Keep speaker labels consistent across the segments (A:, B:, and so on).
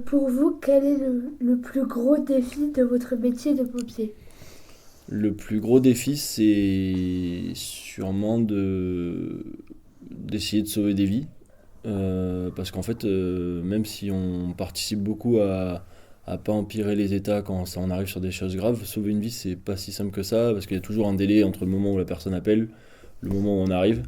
A: Pour vous, quel est le plus gros défi de votre métier de pompier?
B: Le plus gros défi, c'est sûrement d'essayer de sauver des vies. Parce qu'en fait, même si on participe beaucoup à pas empirer les états quand on arrive sur des choses graves, sauver une vie, c'est pas si simple que ça, parce qu'il y a toujours un délai entre le moment où la personne appelle, le moment où on arrive.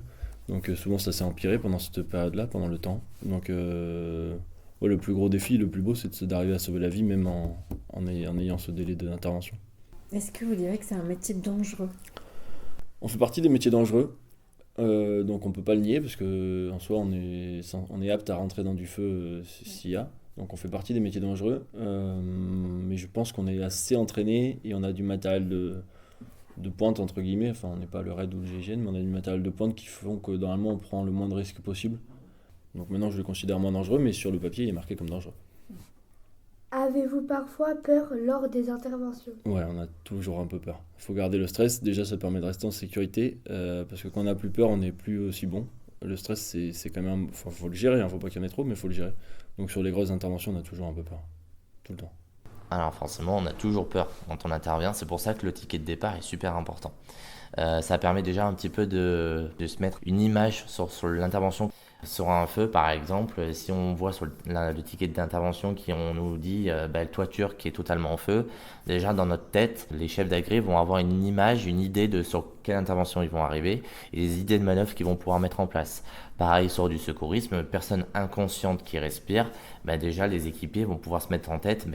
B: Donc souvent ça s'est empiré pendant cette période-là, pendant le temps. Donc ouais, le plus gros défi, le plus beau, d'arriver à sauver la vie, même en ayant ce délai d'intervention.
C: Est-ce que vous direz que c'est un métier dangereux?
B: On fait partie des métiers dangereux, donc on peut pas le nier parce que en soi on est apte à rentrer dans du feu s'il y a. Donc on fait partie des métiers dangereux, mais je pense qu'on est assez entraîné et on a du matériel de pointe entre guillemets. Enfin on n'est pas le RAID ou le GIGN, mais on a du matériel de pointe qui font que normalement on prend le moins de risques possible. Donc maintenant je le considère moins dangereux, mais sur le papier il est marqué comme dangereux.
A: Avez-vous parfois peur lors des interventions?
B: Ouais, on a toujours un peu peur. Il faut garder le stress. Déjà, ça permet de rester en sécurité. Parce que quand on a plus peur, on n'est plus aussi bon. Le stress, c'est quand même. Faut le gérer, hein, faut pas qu'il y en ait trop, mais il faut le gérer. Donc sur les grosses interventions, on a toujours un peu peur. Tout le temps.
D: Alors forcément, on a toujours peur quand on intervient. C'est pour ça que le ticket de départ est super important. Ça permet déjà un petit peu de se mettre une image sur l'intervention. Sur un feu, par exemple, si on voit sur le ticket d'intervention qui on nous dit la toiture qui est totalement en feu, déjà dans notre tête, les chefs d'agré vont avoir une image, une idée de sur quelle intervention ils vont arriver et les idées de manœuvre qu'ils vont pouvoir mettre en place. Pareil sur du secourisme, personne inconsciente qui respire, déjà les équipiers vont pouvoir se mettre en tête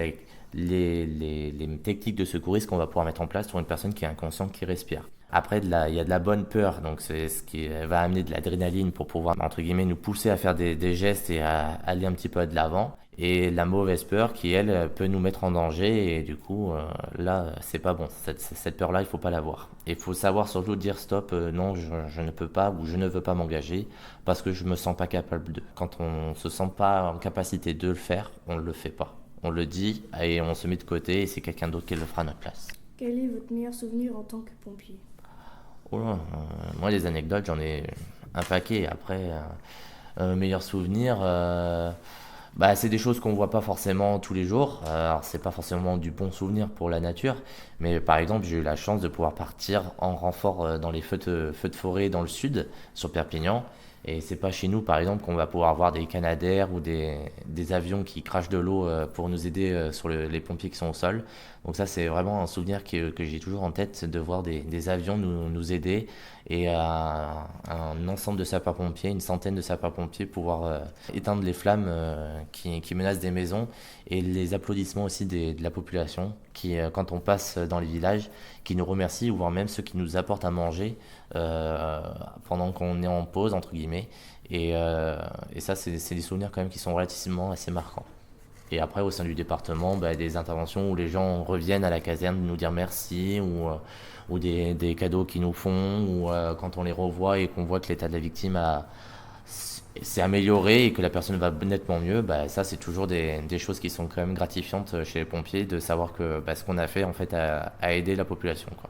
D: les techniques de secourisme qu'on va pouvoir mettre en place sur une personne qui est inconsciente qui respire. Après, il y a de la bonne peur, donc c'est ce qui va amener de l'adrénaline pour pouvoir, entre guillemets, nous pousser à faire des gestes et à aller un petit peu de l'avant. Et la mauvaise peur qui, elle, peut nous mettre en danger et du coup, là, c'est pas bon. Cette peur-là, il faut pas l'avoir. Et il faut savoir surtout dire stop, non, je ne peux pas ou je ne veux pas m'engager parce que je me sens pas capable de. Quand on se sent pas en capacité de le faire, on le fait pas. On le dit et on se met de côté et c'est quelqu'un d'autre qui le fera à notre place.
C: Quel est votre meilleur souvenir en tant que pompier?
D: Oh là, moi, les anecdotes, j'en ai un paquet. Après, meilleur souvenir, c'est des choses qu'on voit pas forcément tous les jours. Alors, c'est pas forcément du bon souvenir pour la nature, mais par exemple, j'ai eu la chance de pouvoir partir en renfort dans les feux de forêt dans le sud, sur Perpignan. Et c'est pas chez nous, par exemple, qu'on va pouvoir voir des canadaires ou des avions qui crachent de l'eau pour nous aider sur les pompiers qui sont au sol. Donc ça, c'est vraiment un souvenir que j'ai toujours en tête, de voir des avions nous aider et un ensemble de sapeurs-pompiers, une centaine de sapeurs-pompiers pouvoir éteindre les flammes qui menacent des maisons et les applaudissements aussi de la population qui, quand on passe dans les villages, qui nous remercient ou voire même ceux qui nous apportent à manger euh, pendant qu'on est en pause, entre guillemets. Et ça, c'est des souvenirs quand même qui sont relativement assez marquants. Et après, au sein du département, des interventions où les gens reviennent à la caserne nous dire merci ou des cadeaux qu'ils nous font ou quand on les revoit et qu'on voit que l'état de la victime s'est amélioré et que la personne va nettement mieux, ça, c'est toujours des choses qui sont quand même gratifiantes chez les pompiers de savoir que ce qu'on a fait, en fait, a aidé la population, quoi.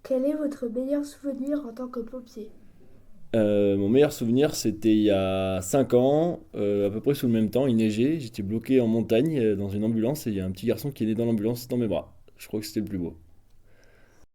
A: Quel est votre meilleur souvenir en tant que pompier?
B: Mon meilleur souvenir, c'était il y a 5 ans, à peu près sous le même temps, il neigeait, j'étais bloqué en montagne dans une ambulance et il y a un petit garçon qui est né dans l'ambulance dans mes bras. Je crois que c'était le plus beau.